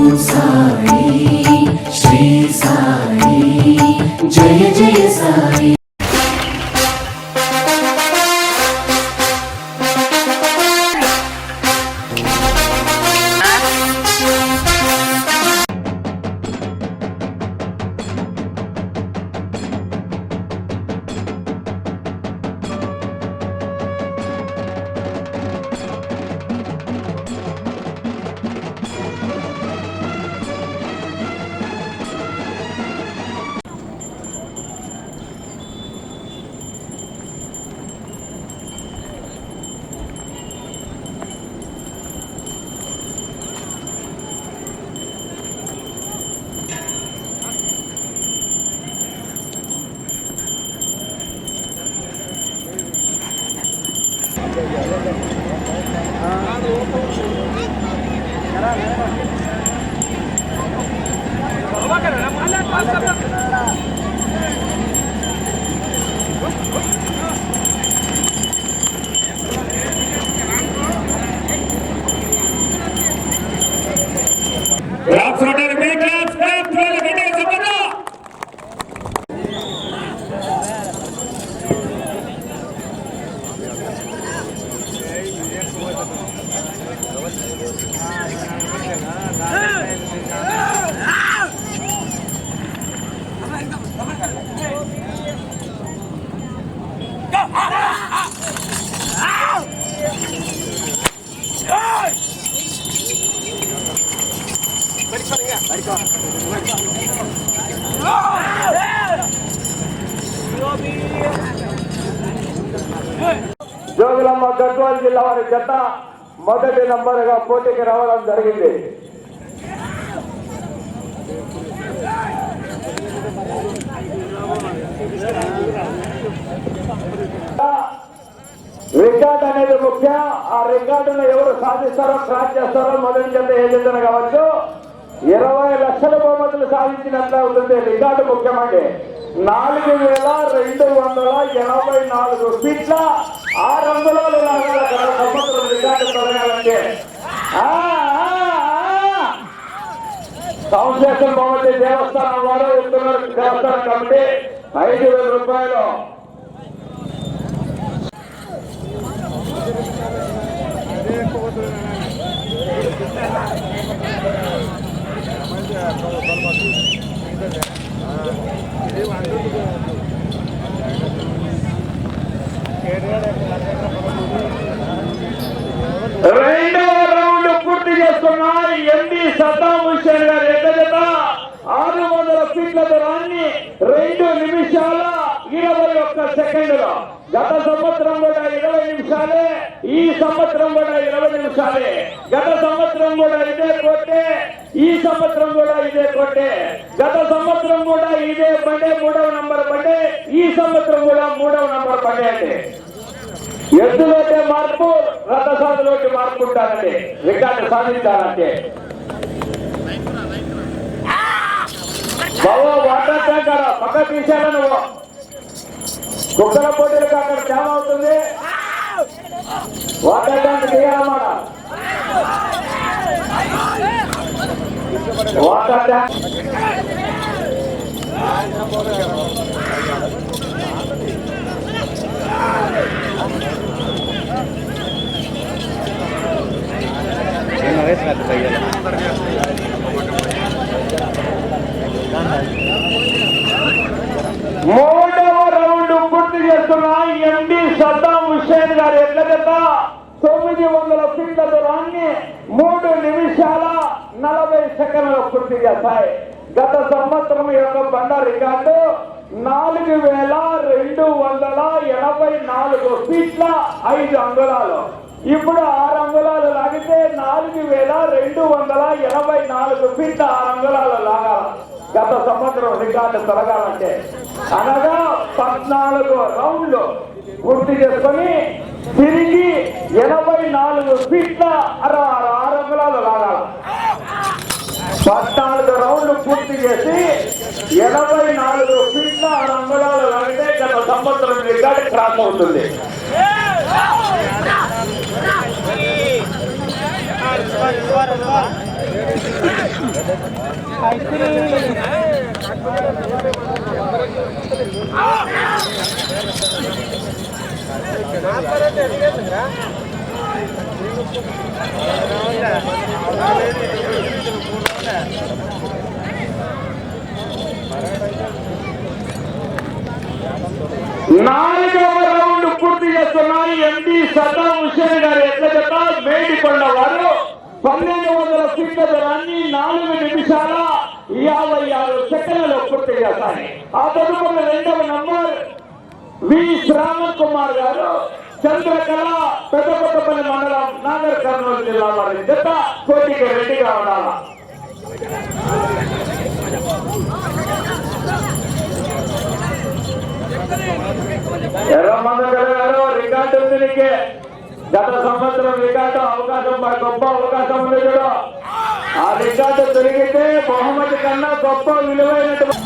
ఓం సాయి శ్రీ సాయి జయ జయ సాయి. జోగులమ్మ గద్వాల జిల్లా వారి జత మొదటి నంబరుగా పోటీకి రావడం జరిగింది. రికార్డ్ అనేది ముఖ్యం. ఆ రికార్డును ఎవరు సాధిస్తారో క్రాస్ చేస్తారో మొదటి జత ఏ జతన కావచ్చు 20 లక్షల బహుమతులు సాధించినట్లే ఉంటుంది. రికార్డు ముఖ్యమండి. 4284 ఫీట్ల 6 అంగుళాలు లాగాల సంవత్సరం రికార్డు తొలగాలంటే సంశేషం భవతి దేవస్థానం వారు ఇస్తున్నారు. దేవస్థానం కమిటీ 5,000 రూపాయలు. రెండవ రౌండ్ పూర్తి చేస్తున్న ఎండి సద్దాం హుస్సేన్ గారు ఎక్కడట 600 ఫీట్ల దూరాన్ని 2 నిమిషాల 21 సెకండ్లు. గత సంవత్సరం కూడా 20 నిమిషాలే, ఈ సంవత్సరం కూడా 20 నిమిషాలే. గత సంవత్సరం కూడా ఇదే కొట్టే, ఈ సంవత్సరం కూడా ఇదే కొట్టే. గత సంవత్సరం కూడా ఇదే బండే 3వ నంబర్ బండే, ఈ సంవత్సరం కూడా 3వ నంబర్ బండే. అంటే ఎద్దులోటే మార్పు, రథసాదులోటి మార్పు ఉంటారండి. రికార్డు సాధించాలంటే బాబా వాటర్ ట్యాంకర్ పక్క తీసాను. నువ్వు కుక్కల పోటీలకు అక్కడ తేమ అవుతుంది. వాటర్ ట్యాంక్ తీయాలన్నమాట. వాటర్ ట్యాంక్ మూడవ రౌండ్ పూర్తి చేస్తున్న ఎండి సద్దాం హుస్సేన్ గారు ఎట్ల జత 900 ఫీట్ల దూరాన్ని 3 నిమిషాల 40 సెకండ్లు పూర్తి చేస్తాయి. గత సంవత్సరం యొక్క బండ రికార్డు 4284 ఫీట్ల 5 అంగుళాలు. ఇప్పుడు 6 అంగుళాలు లాగితే 4284 ఫీట్ల 6 అంగుళాలు లాగాల. గత సంవత్సరం రికార్డు తొలగాలంటే అనగా 14 రౌండ్లు పూర్తి చేసుకొని తిరిగి 84 ఫీట్ల 6 అంగుళాలు లాగాల. 14 రౌండ్లు పూర్తి చేసి 84 ఫీట్ల 6 అంగుళాలు లాగితే గత సంవత్సరం రికార్డు క్రాస్ అవుతుంది. నాలుగవ రౌండ్ పూర్తి చేస్తున్నాయి. ఎండి సద్దాం హుస్సేన్ గారి ఎట్ల జత మేడికొండ వారు 1200 ఫీట్ల దూరాన్ని 4 నిమిషాల 56 సెకండ్లలో పూర్తి చేస్తాయి. ఆ తదుపరి రెండవ నంబర్ వి శ్రావణ్ కుమార్ గారు చంద్రకళ పెద్దకొత్తపల్లి మండలం నాగర్ కర్నూలు జిల్లా వారి జత పోటీకి రెడీగా ఉండాలా. ఎర్రమంద గారు రికార్డు ఉంది నీకే. గత సంవత్సరం రికార్డు అవకాశం గొప్ప అవకాశం ఉంది చూడు. ఆ రికార్డు తిరిగితే బహుమతి కన్నా గొప్ప విలువైనటువంటి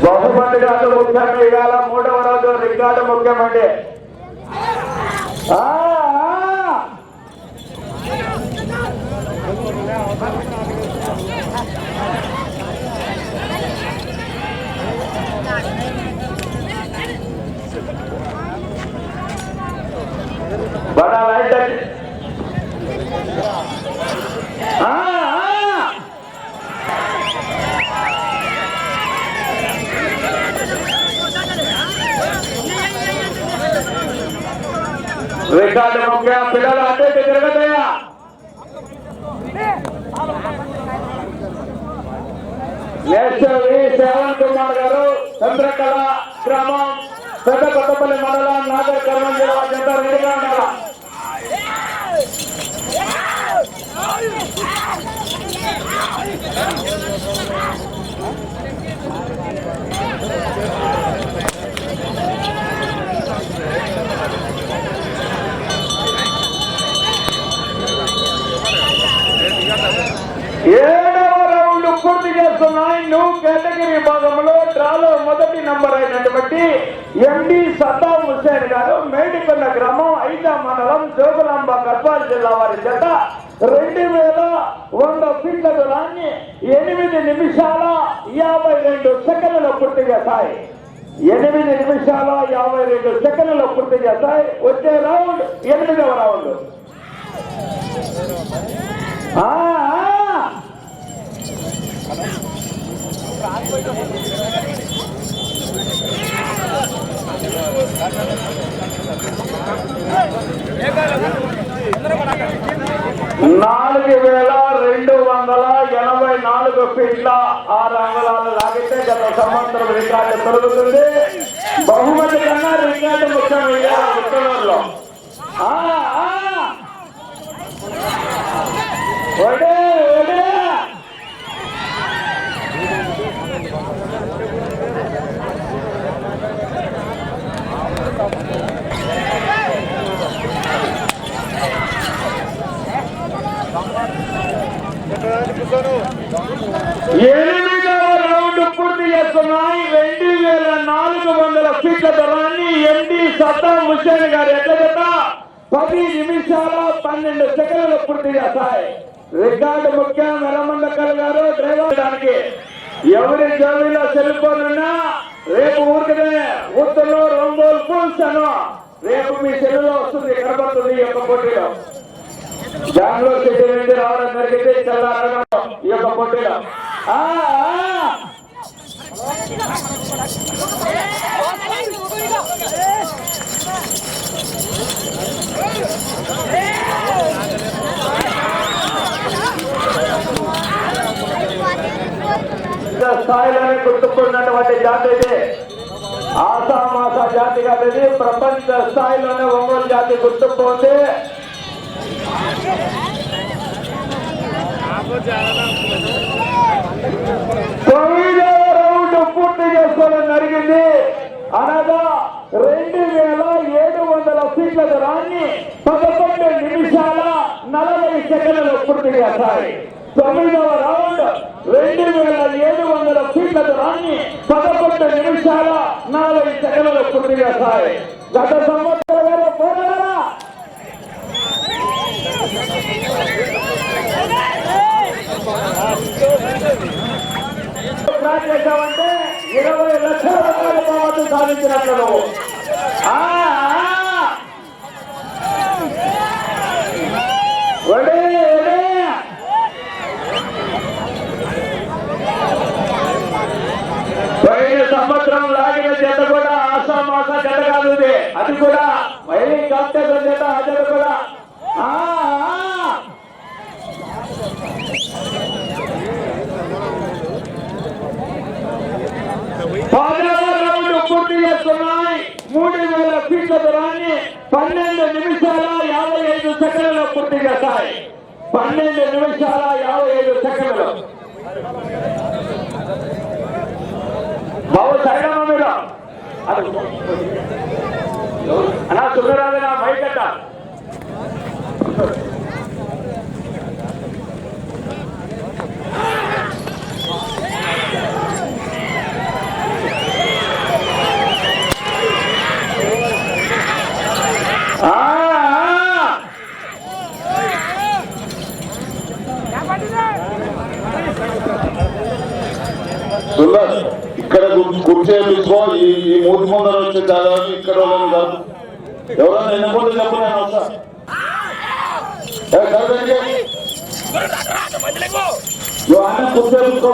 బహుమతి కాదు ముఖ్యం. ఇవాళ 3వ రోజు రికార్డు ముఖ్యమండి. बड़ा लाइट रिकॉर्ड मुख्य पिलर आते तिरगतया नेक्स्ट वी శ్రావణ్ కుమార్ గారు చంద్రకళ గ్రామం పెద్దకొత్తపల్లి మండలం నాగర్ కర్నూలు జిల్లా జత రెడీగా ఉండాలా. పూర్తి చేస్తున్నాయి. న్యూ కేటగిరీ విభాగంలో డ్రాలో మొదటి నంబర్ అయినటువంటి ఎండి సద్దాం హుస్సేన్ గారు మేడికొండ గ్రామం 5వ మండలం జోగులాంబ గద్వాల జిల్లా వారి జత 2100 ఫీట్ల దూరాన్ని 8 నిమిషాల 52 సెకండ్లలో పూర్తి చేస్తాయి. 8 నిమిషాల 52 సెకండ్లలో పూర్తి చేస్తాయి. వచ్చే రౌండ్ 8వ రౌండ్. నాలుగు 4284 ఫీట్ల 6 అంగుళాలు లాగితే గత సంవత్సరం రికార్డు పెరుగుతుంది. బహుమతి కన్నా రికార్డు ముఖ్యం. ఉత్తరంలో ఎనిమిదవ రౌండ్ పూర్తి చేస్తున్నాయి. 2400 ఫీట్ల దూరాన్ని ఎండి సద్దాం హుస్సేన్ గారి ఎట్ల 10 నిమిషాల 12 సెకండ్లు పూర్తి చేస్తాయి. రికార్డు ముఖ్యం. ఎర్రమందకల్ గారు డ్రైవర్ దానికి ఎవరి జోబీలో సెల్ ఫోన్ ఉన్నా రేపు ఊరికనే ఊర్లో రొంబోల్ ఫుల్స్ అను రేపు మీ సెల్లులో వస్తుంది, కనబడుతుంది. ఈ యొక్క పోటీలో బెంగళూరు సిటీ నుండి రావడం జరిగింది. చల్లారడం ఈ యొక్క పోటీలో స్థాయిలోనే గుర్తుకున్నటువంటి జాతి ఇది. ఆసామాస జాతి కాదు, ప్రపంచ స్థాయిలోనే ఒంగోలు జాతి గుర్తుకు ఉంది. 9వ రౌండ్ పూర్తి చేసుకోవడం జరిగింది. అనగా 2700 ఫీట్ల దూరాన్ని 11 నిమిషాల 40 సెకండ్లు పూర్తి చేస్తాయి. 9వ రౌండ్ 2700 ఫీట్ల దూరాన్ని 11 నిమిషాల 40 సెకండ్లు పూర్తి చేస్తాయి. గత సంవత్సరాల పోరాడా చేశామంటే 20 లక్షల రూపాయల బహుమతి సాధించినట్లు. పోయిన సంవత్సరం లాగిన జత కూడా ఆసామాస జత కాదు ఇది. అది కూడా వైలింగ్ కాంపిటీషన్ జత. ఆ జత కూడా 10వ రౌండ్ పూర్తి చేస్తున్నాయి. 3000 ఫీట్ల దూరాన్ని 12 నిమిషాల 55 సెకండ్లలో పూర్తి చేస్తాయి. 12 నిమిషాల 55 సెకండ్లు. బాబు సైడమ్మ మీద అన్నా సుందరాజు నా మైకట్ట ఇక్కడ కూర్చేపించుకో. ఈ మూడు ముందర వచ్చే దాదాపు ఇక్కడ కాదు. ఎవరన్నా ఎన్నుకుంటే చెప్పు, నేను వస్తా. నువ్వు ఆయన కూర్చేపించుకో.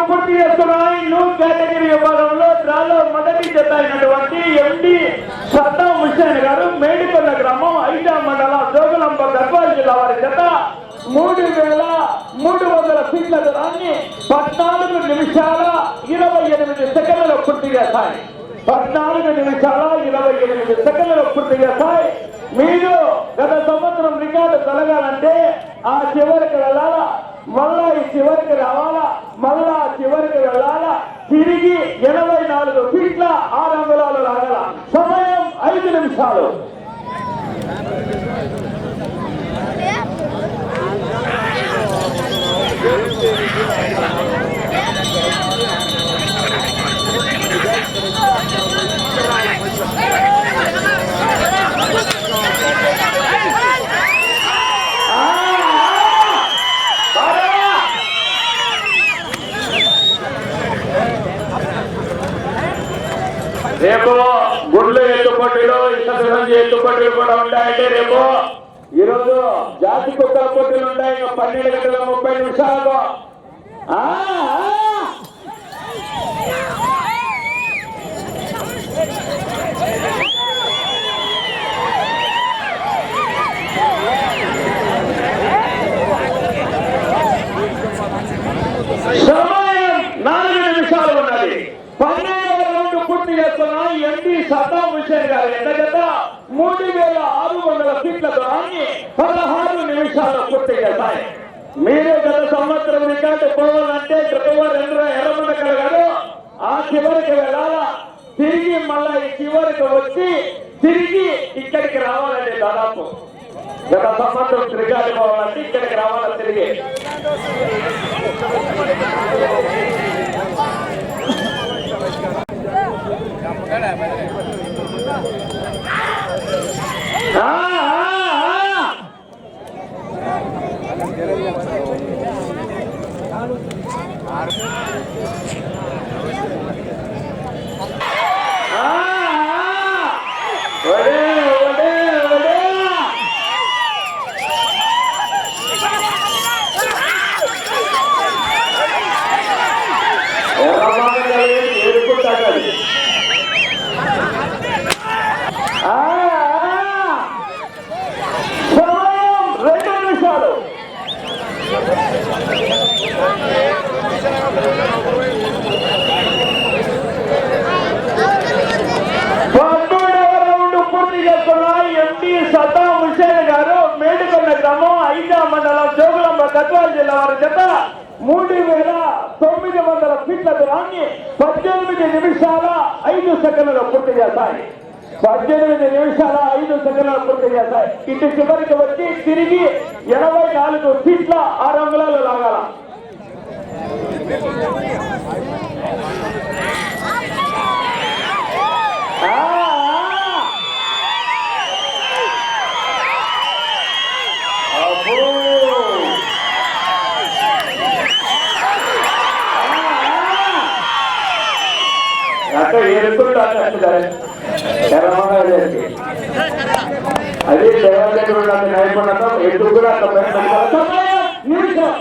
పూర్తి చేస్తున్నాయి. న్యూ కేటగిరీ విభాగంలో డ్రాలో మొదటి జత అయినటువంటి ఎండి సద్దాం హుస్సేన్ గారు మేడిపల్ల గ్రామం ఐజా మండల జోగులాంబ గద్వాల జిల్లా వారి జత 3300 ఫీట్ల దూరాన్ని 14 నిమిషాల 28 సెకండ్లలో పూర్తి చేస్తాయి. 14 నిమిషాల 28 సెకండ్లలో పూర్తి చేస్తాయి. మీరు గత సంవత్సరం రికార్డు కలగాలంటే ఆ చివరికి వెళ్ళాలా, మళ్ళా ఈ చివరికి రావాలా, మళ్ళా చివరికి వెళ్ళాలా, తిరిగి 84 ఫీట్ల 6 అంగుళాలు రాగల. సమయం 5 నిమిషాలు. రేపు గుడ్లు ఎత్తుపట్టులు, ఇసంజి ఎత్తుపట్టులు కూడా ఉంటాయంటే రేపు ఈరోజు జాతి కుక్కల పోటీలు ఉంటాయి. 12 గంటల 30 నిమిషాలు. సమయం 4 నిమిషాలు ఉన్నది. 12వ రౌండ్ పూర్తి చేస్తున్న ఎండి సద్దాం హుస్సేన్ గారు ఎంత 3600 ఫీట్ల దూరాన్ని 16 నిమిషాల్లో పూర్తి చేస్తాయి. మీరు గత సంవత్సరం రికార్డు పోవాలంటే డ్రైవర్ ఎర్రమండ కలగారు. ఆ చివరికి వెళ్ళాలా, తిరిగి మళ్ళా ఈ చివరికి వచ్చి తిరిగి ఇక్కడికి రావాలండి. దాదాపు గత సంవత్సరం రికార్డు పోవాలంటే ఇక్కడికి రావాలని తిరిగి ఫీట్ల దూరాన్ని 18 నిమిషాల 5 సెకండ్లలో పూర్తి చేస్తాయి. 18 నిమిషాల 5 సెకండ్లలో పూర్తి చేస్తాయి. ఇటు చివరికి వచ్చి తిరిగి 84 ఫీట్ల 6 అంగుళాలు లాగాల. అక్కడ ఏడుకుంటారు అదే దేవాలయం నైపుణ్యత ఎదురు కూడా నిమిషం